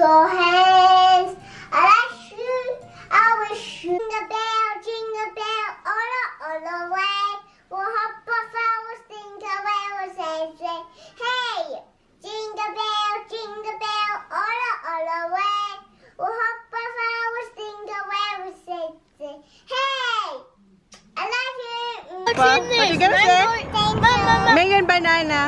your hands. I like shoot, I will shoot. Jingle bell, all the way. We'll hop off our jingle bell, we'll say, hey! Jingle bell, all the way. We'll hop off our jingle bell, we'll say, hey! I love you. What's in this? What you gonna say? Mango and banana.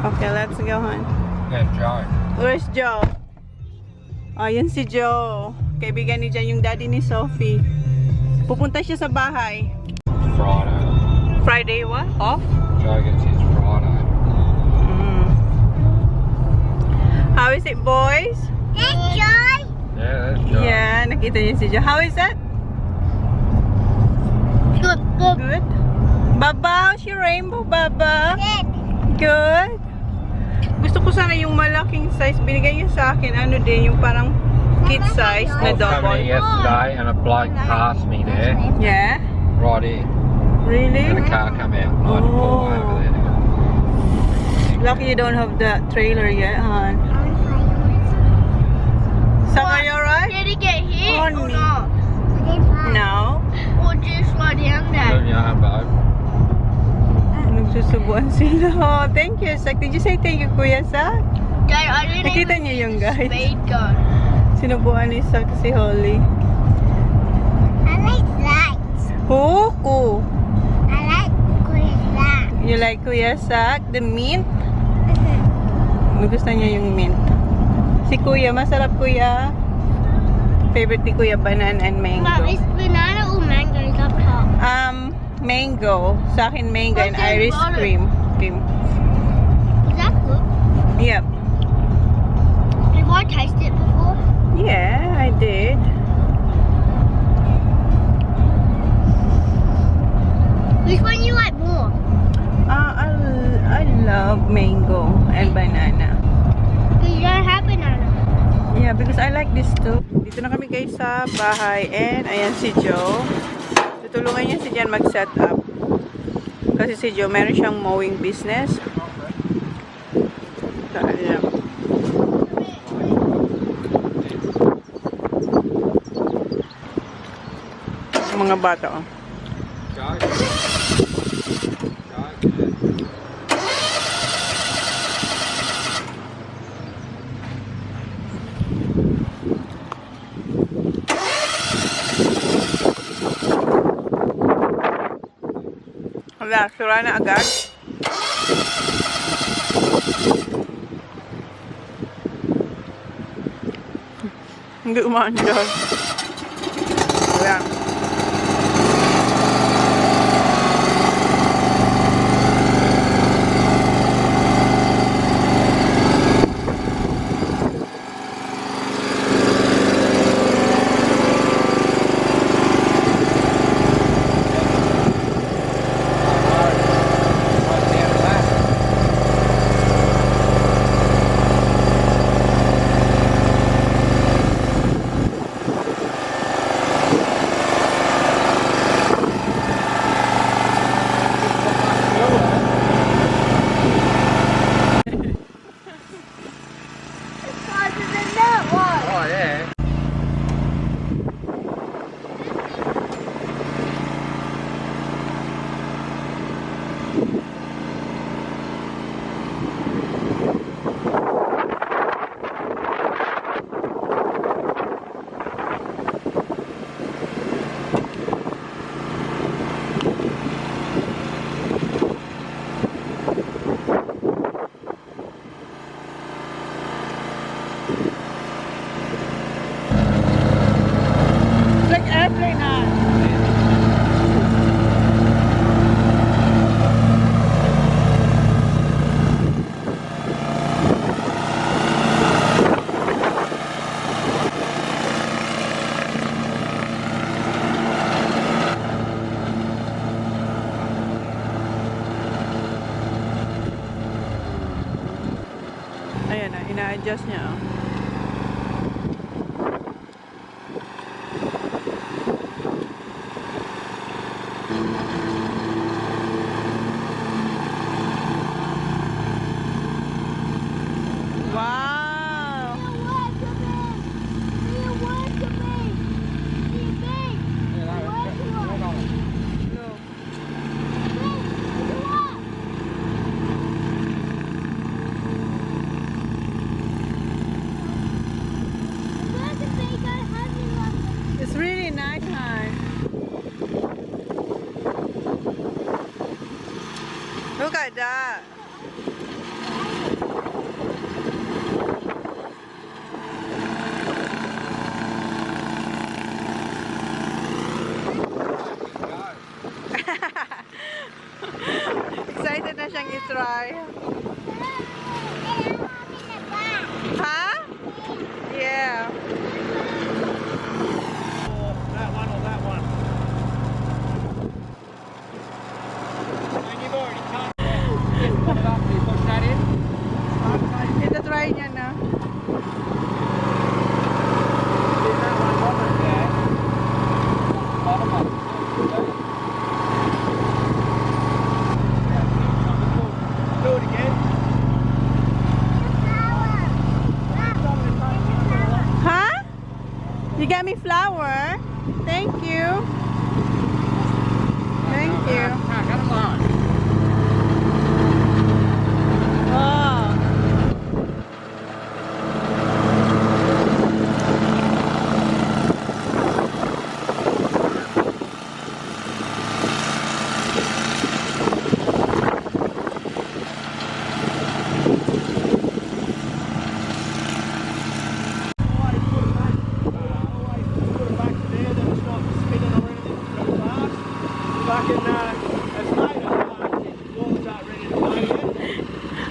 Okay, let's go, hon. Yeah, Joe. Where's Joe? Oh, yun si Joe. Kaibigan ni Jan, yung daddy ni Sophie. Pupunta siya sa bahay. Friday. Friday what? Off? Joe gets his Friday. How is it, boys? That's Joy. Yeah, that's Joe. Yeah, nakita niyo si Joe. How is that? Good. Good? Baba, how's your rainbow, Baba? Good. Good? Gusto ko sana yung malaking size. Binigay niyo sa akin, ano din, yung parang kid size I na was coming double. here yesterday and a bloke passed me there, Yeah? right here. Really? And a car come out and I had to pull over there to go. Lucky you don't have the trailer yet, hon. Sam, are you alright? Did he get hit or Honey. not? No. Or just slow down there? Doing your humbug. Nagsusubuan sila. Oh, thank you, Sak. Did you say thank you, Kuya Sak? Dad, I didn't Nakita even niyo yung see the guys. speed gun. Sinubuan ni Sak si Holly. I like lights. Huku. I like lights. You like Kuya Sak? The mint? Gusto niya yung mint. Si Kuya, masarap Kuya. Favorite ni Kuya, banana and Mom, mango. is banana or mangoes up top? Mango. Sa akin mango and What's in Irish bottom? cream. Is that good? Yep. Have I tasted it before? Yeah, I did. Which one you like more? I love mango and banana. Because you don't have banana. Yeah, because I like this too. Dito na kami guys sa bahay and ayan si Joe. Tutulungan niya si Jan mag-set up. Kasi si Joe meron siyang mowing business. So, ayan. Yung mga bata oh. Joe. Wala, sura na agad. Hindi umaandar. Wala. Oh, yeah. Like airplane na. Ayan na, ina-adjust niya oh. Look at that. Excited na siyang i-try. Ha? Yeah. That one or that one? And you've already cut it. Just put it up, you push that in. Ito-try niya na. That one wasn't there. Bottom one. Do it again. Huh? You got me flour? Thank you. Thank you. Cut them on. Oh.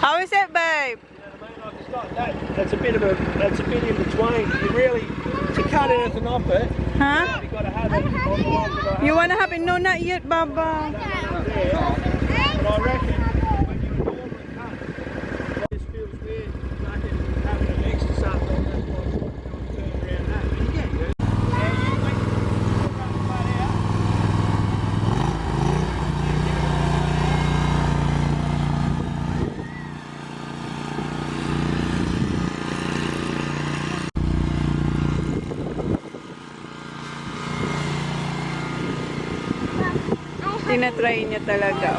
How is it, babe? That's a bit in between. To cut anything off it, Huh? you've got to have it on the one that I You wanna have it? No, not yet, Baba. have there. But I reckon when you pull the cut, this feels weird. Fucking having a mix or something. That's why I'm turn around that. Yeah, you wait. Run the butt out. Tinatry niya talaga.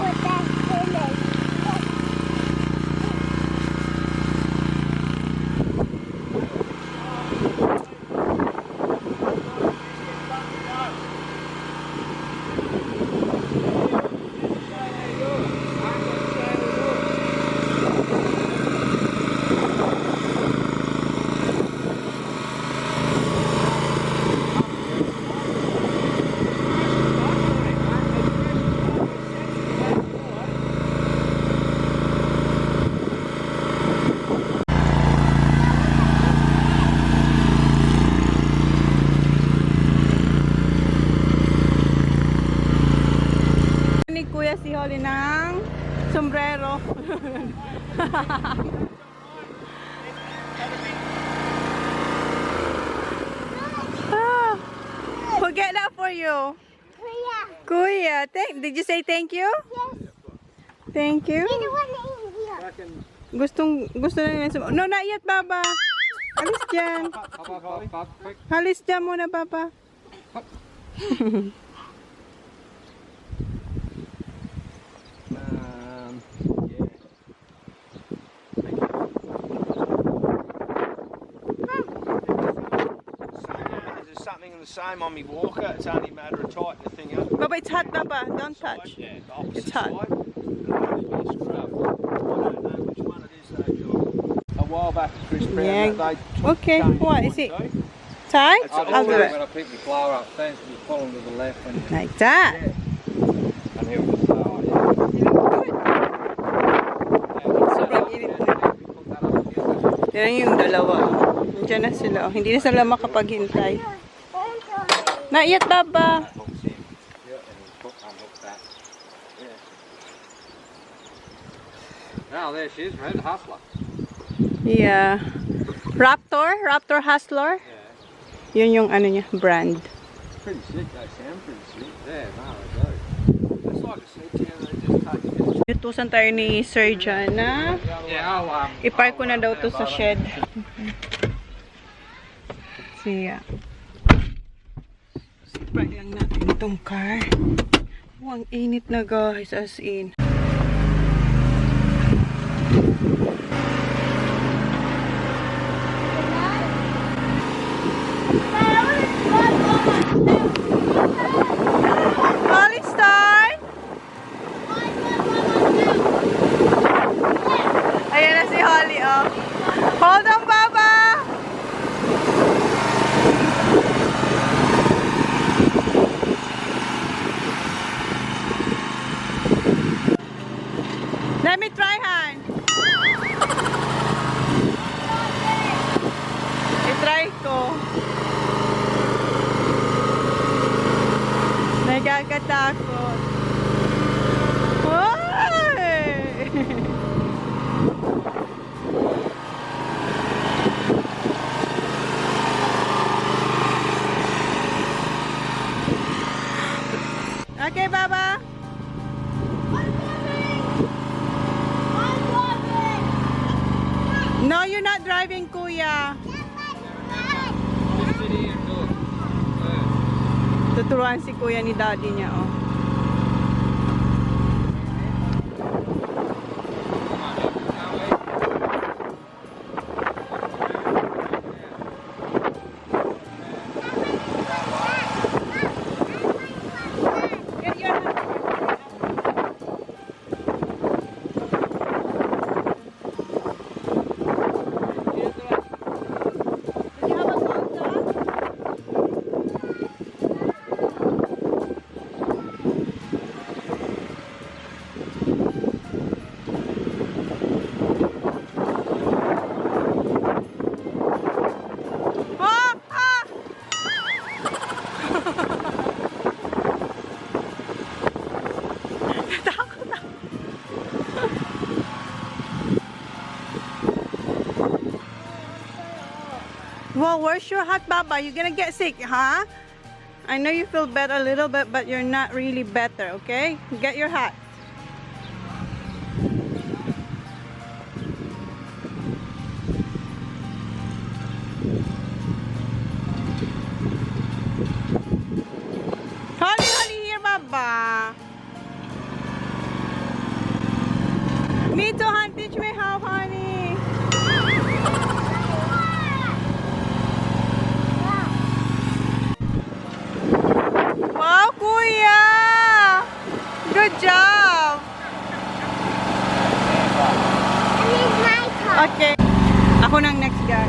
Ni Kuya si Holly ng sombrero. Ah, who get that for you? Kuya, did you say thank you? Thank you. Gusto na nila. No, not yet, Baba. Alis dyan. Up, quick. Halis dyan muna, Papa. There's something in the same on me walker. It's only a matter of tightening the thing up. Baba, it's hot, Papa. Don't touch. Yeah, the opposite It's hot. side. I don't know which one it is though, John. A while back at Chris Brown, Yeah. they Okay, changed what one is it? too. Tight? It's I'll all do When it. I pick the flower up, thanks to pull them to the left when you Like that. and here with the flower. Sobrang init na. Yan yung dalawa. Diyan na sila. Oh. Hindi na sila makapaghintay. Not yet, Baba. Hooks in. Yeah, and unhook that. Yeah. Now there she is, Red Hustler. Yeah. Raptor Hustler. Yeah. Yun yung ano niya, brand. Pretty slick, they sound pretty slick. There, no, they go. It's like a sledgehammer, they just take it. Utusan tayo ni Sir John na Yeah, ipark ko na daw to sa shed. Siya. Park lang natin itong car. Oh, ang init na guys, as in. Holly Star! Let me try, Han. I-try ko. Nagkakatakot. Ay! Okay, Baba. No, you're not driving, Kuya. Tuturuan si Kuya ni Daddy niya, oh. Well, where's your hat, Baba? You're gonna get sick, huh? I know you feel better a little bit, but you're not really better, okay? Get your hat. Holly, Holly, here, Baba. Me too, hon. Teach me how, honey. Wow, Kuya! Good job! Okay. Ako nang next guy.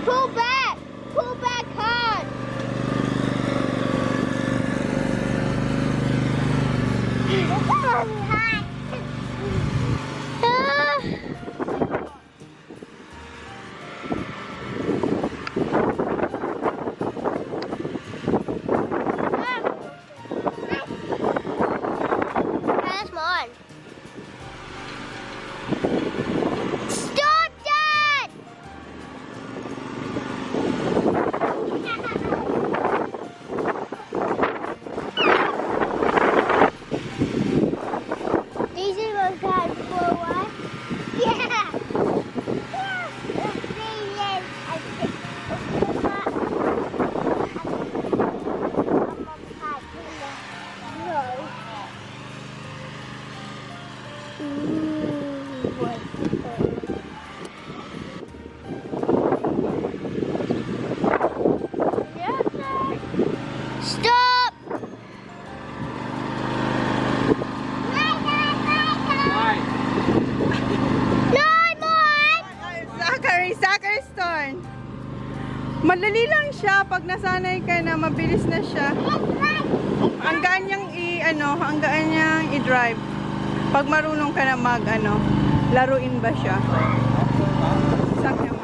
Pull back! Pull back hard! That's mine. Stop that! pag nasanay ka na, mabilis na siya. Ang gaan niyang ang gaan niyang i-drive. Pag marunong ka na laruin ba siya? Sak naman.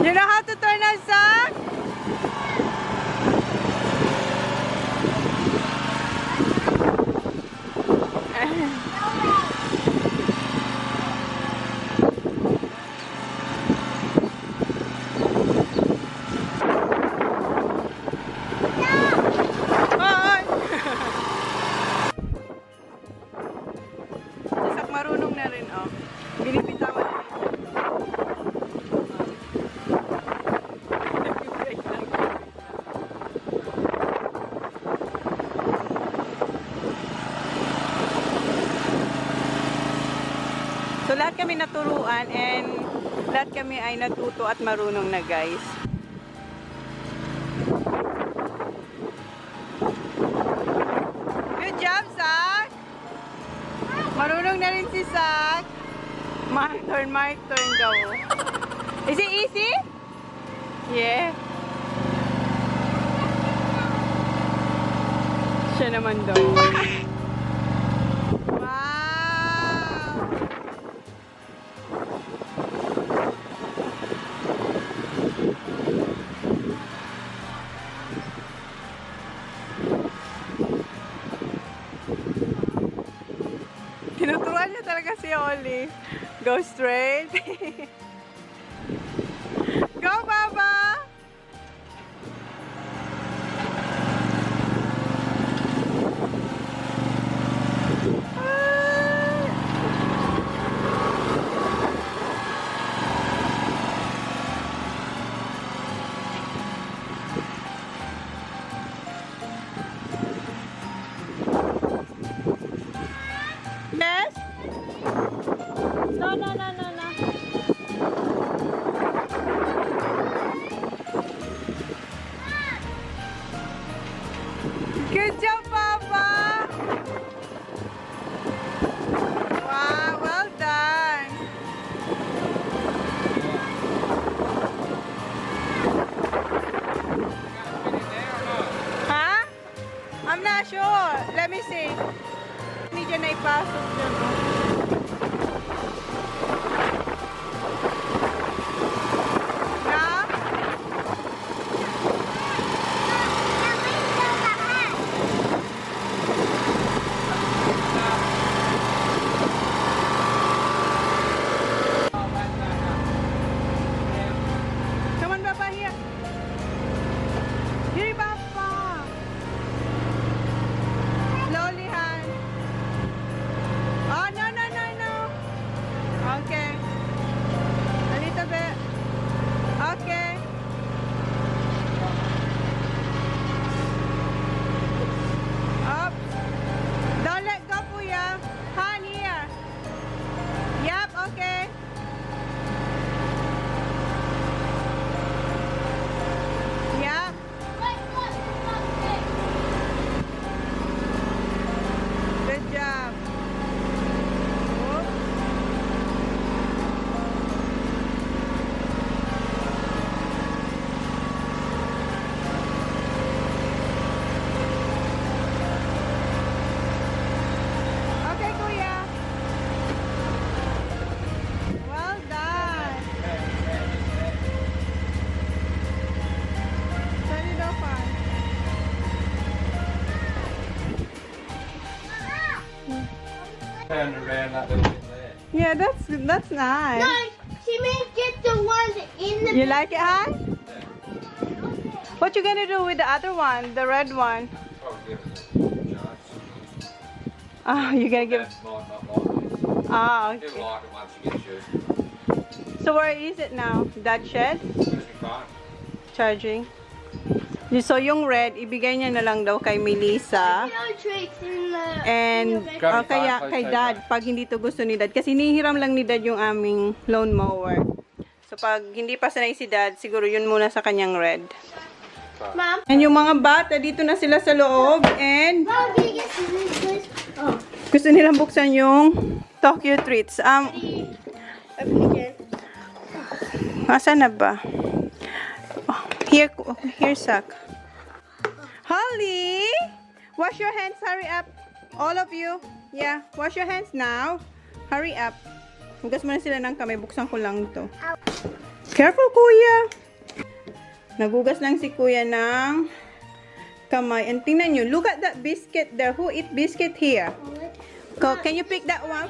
You know how to turn a sack? Sasak marunong na rin, oh. Binibitawan na rin. So, lahat kami naturuan and lahat kami ay natuto at marunong na, guys. Good job, Zach! Marunong na rin si Zach. My turn daw. Is it easy? Yeah. Siya naman daw. Tinuturuan niya talaga si Oli. Go straight. Go, Baba! Yes? No. Good job, Papa! Wow, well done! Huh? I'm not sure. Let me see. Hindi dyan na ipasok dyan. Now? Come on, Papa, here. Here, Papa. Slowly, Han. Oh, no. Okay. A little bit. Okay. Up. Don't let go, Puya. Han, here. Yep, okay. Yep. Good job. Whoop. Okay, Kuya. Well done. Turn it off, Han. Turn around that little bit there. Yeah, that's nice. No, she may get the one in the You like it, Han? What you gonna do with the other one, the red one? Probably give it a chance. Oh, you gonna give? That might not like this. Ah, He'll okay. like it once he gets used. So where is it now? That shed? Where's my phone? Charging. So, yung red, ibigay niya na lang daw kay Melissa. No treats in the... And kaya kay Dad, pag hindi to gusto ni Dad. Kasi nihiram lang ni Dad yung aming lawn mower. So, pag hindi pa sanay si Dad, siguro yun muna sa kanyang red. Mom? And yung mga bata, dito na sila sa loob. And Mom, can you get scissors, please? Oh. gusto nilang buksan yung Tokyo Treats. Open again. Asan na ba? Oh, here, Sak. Holly! Wash your hands, hurry up. All of you. Yeah, wash your hands now. Hurry up. Hugas mo na sila ng kamay. Buksan ko lang to. Careful, Kuya! Nagugas lang si Kuya ng kamay. And tingnan nyo, look at that biscuit there. Who eat biscuit here? Can you pick that one?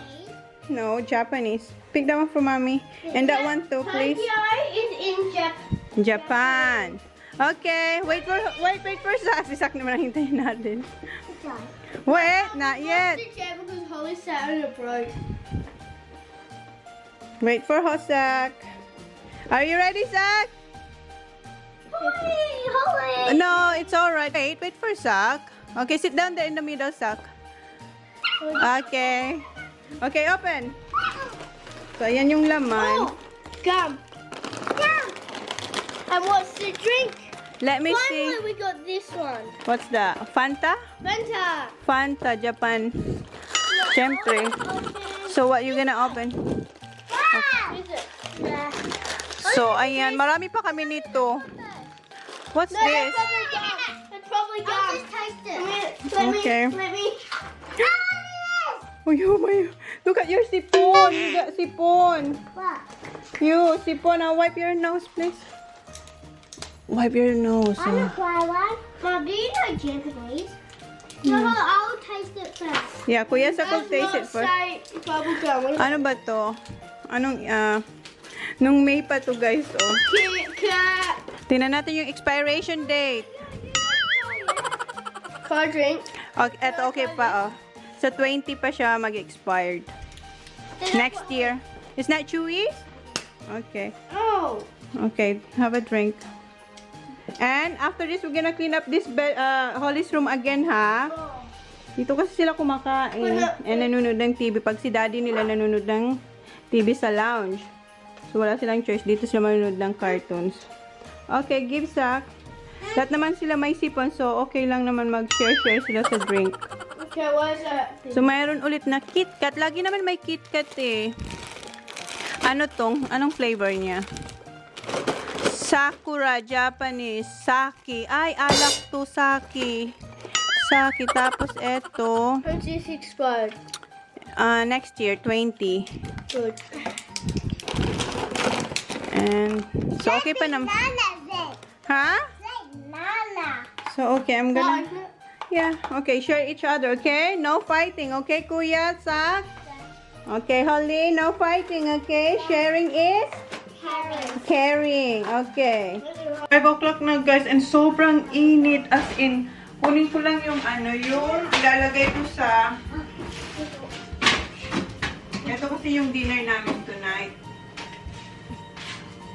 No, Japanese. Pick that one for Mommy. And that one too, please. Tokyo is in Japan. Japan. Okay, wait for Sak. Si Sak naman ang hintayin natin. Wait, not yet. Because Holly sat on a broke. Wait for Hosak. Are you ready, Sak? Holly! No, it's alright. Wait for Sak. Okay, sit down there in the middle, Sak. Okay. Okay, open. So, ayan yung laman. Oh, gum. Gum. And what's the drink? Let me Finally, see. we got this one. What's that? Fanta? Fanta. Fanta, Japan. Siyempre. So, what you gonna open? Is it? Yeah. So, ayan. Marami pa kami nito. What's No, this? that's probably gum. I'll just taste it. Okay. Let me. Oh, my. Look at your sipon. You got sipon. What? You, sipon. Now wipe your nose, please. Wipe your nose. I want to try one. Mom, do you know Japanese? No, I'll taste it first. Yeah, Kuya Sak will taste it first. Bubble gum. Ano ba to? Anong, nung May pa to, guys, oh. Kit Kat. Tingnan natin yung expiration date. Can I drink? Okay, eto okay pa, oh. Sa 20 pa siya mag-expired. Next year. Is that chewy? Okay. Oh. Okay, have a drink. And after this, we're gonna clean up this bed, Holly's room again, ha? Dito kasi sila kumakain. And nanonood ng TV. Pag si daddy nila nanonood ng TV sa lounge. So, wala silang choice. Dito sila manonood ng cartoons. Okay, give Sak. Lahat naman sila may sipon. So, okay lang naman mag-share-share sila sa drink. Okay, what is that? So, mayroon ulit na KitKat. Lagi naman may KitKat eh. Ano tong? Anong flavor niya? Sakura, Japanese. Saki. Ay, alak to. Saki. Saki. Tapos, eto. When is this expired? Next year, 20. Good. And, so, okay pa naman. Ha? Nana. So, okay, I'm gonna... Yeah, okay, share each other, okay? No fighting, okay, Kuya, Sak? Okay, Holly, no fighting, okay? Sharing is? Caring, okay. 5 o'clock na, guys, and sobrang init, as in, kunin ko lang yung yung ilalagay ko sa... Ito kasi yung dinner namin tonight.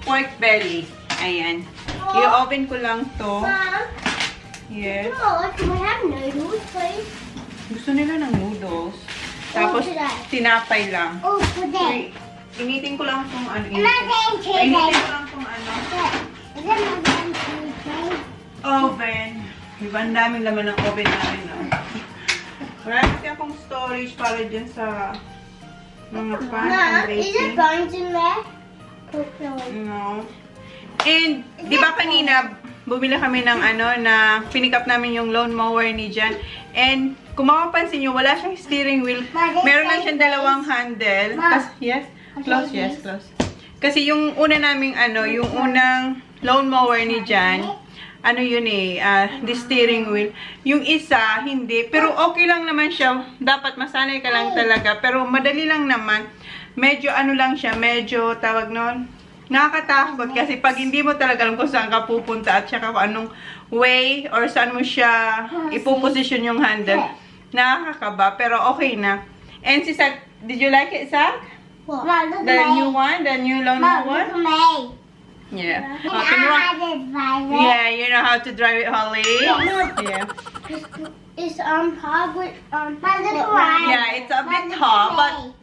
Pork belly. Ayan. I-oven ko lang to. Yes. Oh, can we have noodles, please? Gusto nila ng noodles. Tapos, tinapay lang. Oh, today. Initin ko lang kung ano. Nothing today. Initin ko lang kung ano. Is it nothing today? Oven. Diba, ang daming laman ng oven namin. No? Wala kasi akong storage para dyan sa mga pan and Mom, is baking. it bones in there? No. And, di ba kanina, bumili kami ng na pinick up namin yung lawn mower ni Jan. And, kung makapansin nyo, wala siyang steering wheel. Meron lang siyang dalawang handle. Yes? Close, yes, close. Kasi yung una naming yung unang lawn mower ni Jan, the steering wheel. Yung isa, hindi. Pero okay lang naman siya. Dapat masanay ka lang talaga. Pero madali lang naman. Medyo lang siya, medyo tawag nun. Nakakatakot kasi pag hindi mo talaga alam kung saan ka pupunta at saka kung anong way or saan mo siya ipoposition yung handle. Nakakaba, pero okay na. And si Sak, did you like it, Sak? Mom, look The at new me. one? The new lawn Mom, mower? look at me. Yeah. And Okay, I had to drive it. yeah, you know how to drive it, Holly? Yeah. It's hard with But look around. Yeah, it's a bit hot, but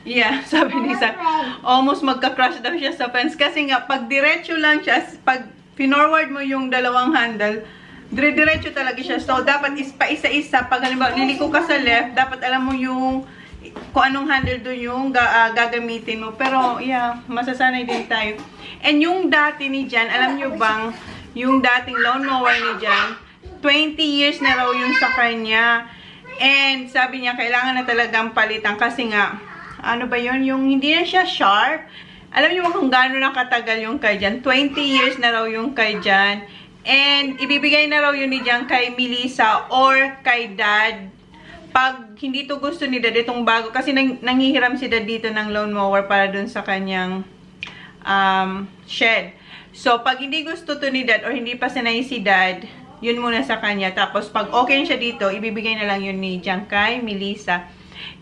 yeah, sabi ni Sa, almost magka-crash daw siya sa fence. Kasi nga, pag diretso lang siya, pag pinorward mo yung dalawang handle, dire-diretso talaga siya. So, dapat pa-isa-isa. Pag halimbawa, liliko ka sa left, dapat alam mo yung kung anong handle doon yung gagamitin mo. Pero, yeah, masasanay din tayo. And yung dati ni Jan, alam nyo bang, yung dating lawnmower ni Jan, 20 years na raw yung sa kanya. And sabi niya, kailangan na talagang palitan kasi nga, ano ba yun? Yung hindi na siya sharp. Alam niyo kung gaano na katagal yung kay Jan? 20 years na raw yung kay Jan. And ibibigay na raw yun ni Jan kay Melissa or kay Dad. Pag hindi to gusto ni Dad, itong bago. Kasi nangihiram si Dad dito ng lawnmower para dun sa kanyang shed. So, pag hindi gusto to ni Dad or hindi pa sanay si Dad, yun muna sa kanya. Tapos, pag okay siya dito, ibibigay na lang yun ni Jan kay Melissa.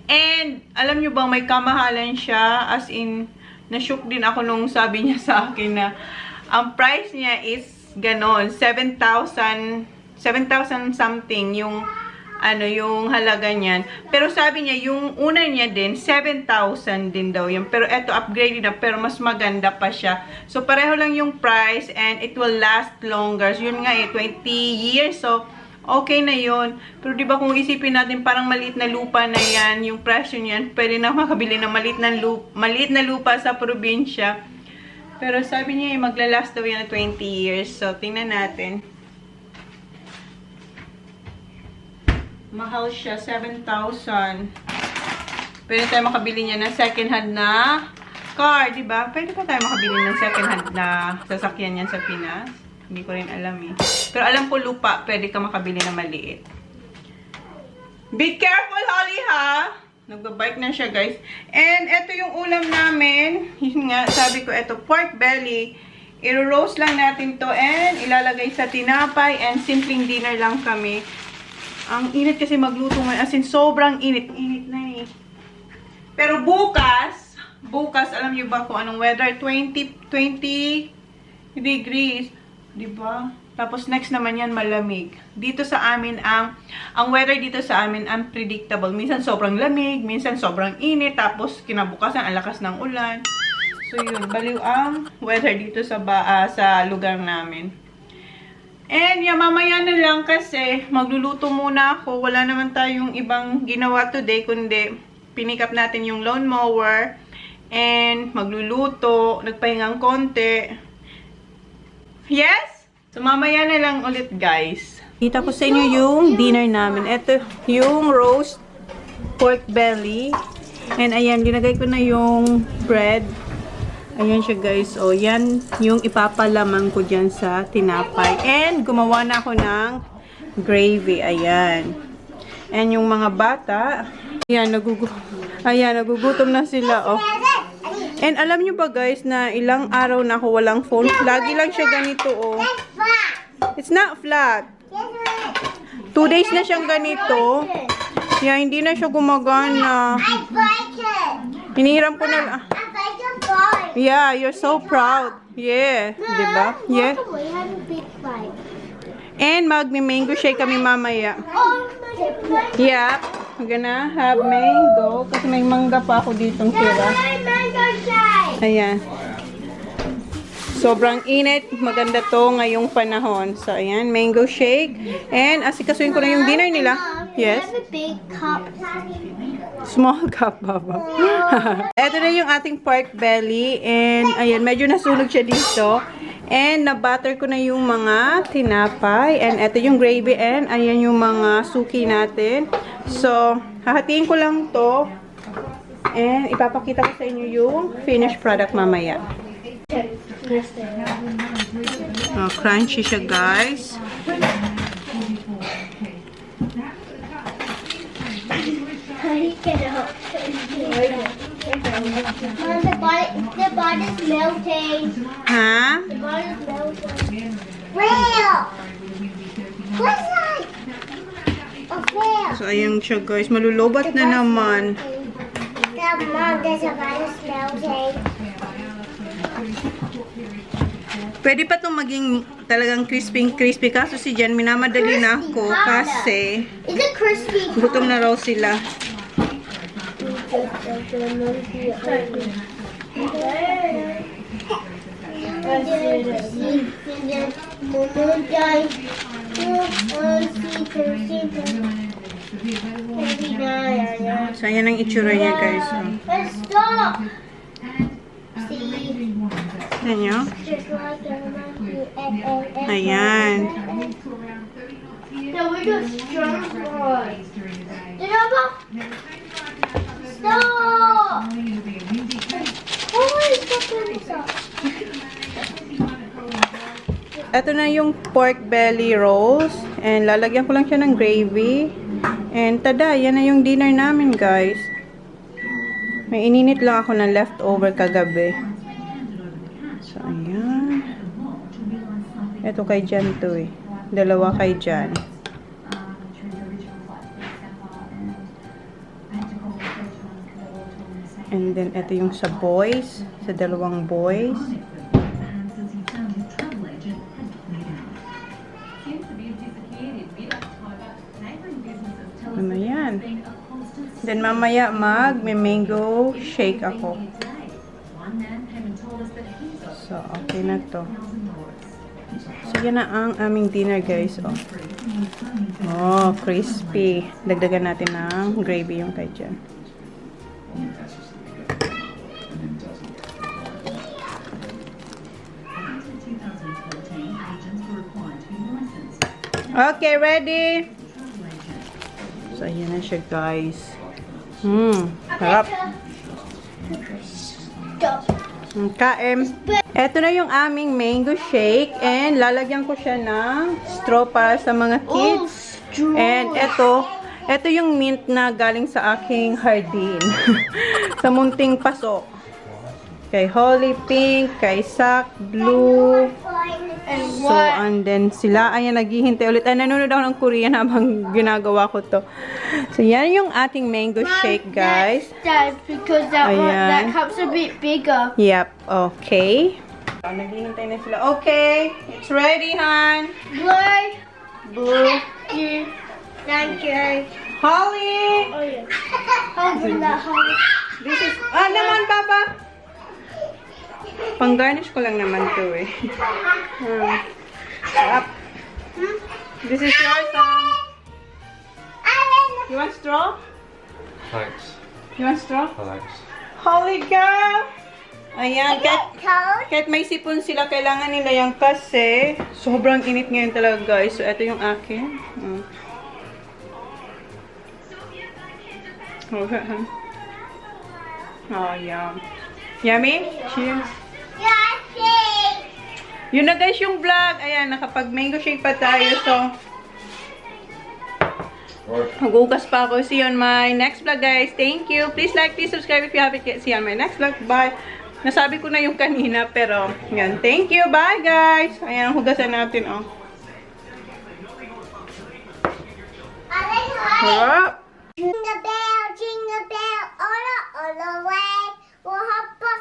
And, alam nyo bang may kamahalan siya? As in, na-shook din ako nung sabi niya sa akin na ang price niya is ganon, 7,000 something yung yung halaga niyan. Pero sabi niya, yung una niya din, 7,000 din daw yun. Pero eto, upgrade na, pero mas maganda pa siya. So, pareho lang yung price and it will last longer. So, yun nga 20 years. So, okay na yun. Pero diba kung isipin natin, parang maliit na lupa na yan, yung presyo niyan, pwede na makabili ng maliit na lupa sa probinsya. Pero sabi niya, maglalast daw yan na 20 years. So, tingnan natin. Mahal siya, 7,000. Pwede tayo makabili niya ng second hand na car, di ba? Pwede pa tayo makabili ng second hand na sasakyan yan sa Pinas. Hindi ko rin alam eh. Pero alam ko lupa, pwede ka makabili na maliit. Be careful, Holly, ha? Nagbabike na siya, guys. And ito yung ulam namin. Yun nga, sabi ko, ito, pork belly. I-roast lang natin to and ilalagay sa tinapay and simpleng dinner lang kami. Ang init kasi magluto ngayon. As in, sobrang init. Init na eh. Pero bukas, alam niyo ba kung anong weather? 20 degrees. Diba? Tapos next naman yan, malamig. Dito sa amin, ang weather dito sa amin, unpredictable. Minsan sobrang lamig, minsan sobrang init. Tapos kinabukasan, ang lakas ng ulan. So yun, baliw ang weather dito sa lugar namin. And yeah, mamaya na lang kasi magluluto muna ako. Wala naman tayong ibang ginawa today, kundi pinick up natin yung lawnmower. And magluluto, nagpahingang konti. Yes? So mamaya na lang ulit, guys. Kita ko sa inyo yung dinner namin. Ito yung roast pork belly. And ayan, linagay ko na yung bread. Ayan siya, guys. O, yan yung ipapalamang ko dyan sa tinapay. And, gumawa na ako ng gravy. Ayan. And yung mga bata, ayan, nagugutom na sila. Oh. And, alam nyo ba, guys, na ilang araw na ako walang phone? Lagi lang siya ganito, oh. It's not flat. 2 days na siyang ganito. Yeah, hindi na siya gumagana. Hinihiram ko na lang. Yeah, you're so proud. Yeah, diba? Yeah. And magmi-mango shake kami mamaya. Yeah, we're gonna have mango. Kasi may mangga pa ako ditong tira. Ayan. Sobrang init. Maganda to ngayong panahon. So, ayan, mango shake. And asikasuin ko na yung dinner nila. Yes. Big cup. Small cup, Baba. Ito na yung ating pork belly. And, ayan, medyo nasunog siya dito. And, na-butter ko na yung mga tinapay. And, ito yung gravy. And, ayan yung mga suki natin. So, hahatiin ko lang to. And, ipapakita ko sa inyo yung finished product mamaya. Oh, crunchy siya, guys. The bud is melting. Ha? The bud is melting. Whale! What's that? A whale. So, ayan siya, guys. Malulobat na naman. Mom, there's a bud is melting. Pwede pa itong maging talagang crispy. Kaso si Jen, minamadali na ako kasi Is it crispy? gutom na raw sila. So, ayan ang itsura niya, guys. Oh. Let's stop. See, Ayan nyo? just like a monkey. Ayan. No, we're just strong boys. Stop! Oh, stop doing this up. Ito na yung pork belly rolls. And lalagyan ko lang siya ng gravy. And tada, yan na yung dinner namin, guys. May ininit lang ako ng leftover kagabi. So, ayan. Ito kay Jan to eh. Dalawa kay Jan. And then, ito yung sa boys. Sa dalawang boys. Ano yan? Then, mamaya may mango shake ako. So, okay na to. So, yan na ang aming dinner, guys. Oh, oh crispy. Dagdagan natin ng gravy yung kay Jan. Okay, ready? So, ayan na siya, guys. Harap. Kaem. Ito na yung aming mango shake. And lalagyan ko siya ng straw para sa mga kids. And ito yung mint na galing sa aking hardin. Sa munting paso. Kay Holly Pink, kay Sak Blue. So, and then sila, ayan, naghihintay ulit. Ay, nanonood ako ng Korean habang ginagawa ko to. So, yan yung ating mango shake, guys. Dad, because that one, that Ayan. cup's a bit bigger. Yep, okay. So, naghihintay na sila. Okay, it's ready, hon. Blue. Blue. You. Thank you. Holly! Oh yeah. Open that hole. This is, naman, Papa. Pang-garnish ko lang naman to eh. Up. This is your son. You want straw? Thanks. You want straw? Thanks. Holy girl! Ayan, kahit may sipon sila, kailangan nila yan kasi sobrang init ngayon talaga, guys. So, ito yung akin. Okay, huh? Oh, yum. Yummy? Cheers. Yun na, guys, yung vlog. Ayan, nakapag-mango shake pa tayo. So, maghugas pa ako. See you on my next vlog, guys. Thank you. Please like, please subscribe if you haven't yet. See you on my next vlog. Bye. Nasabi ko na yung kanina, pero, yan. Thank you. Bye, guys. Ayan, hugasan natin, oh. Harap. Jingle bell, all the way. We'll hop a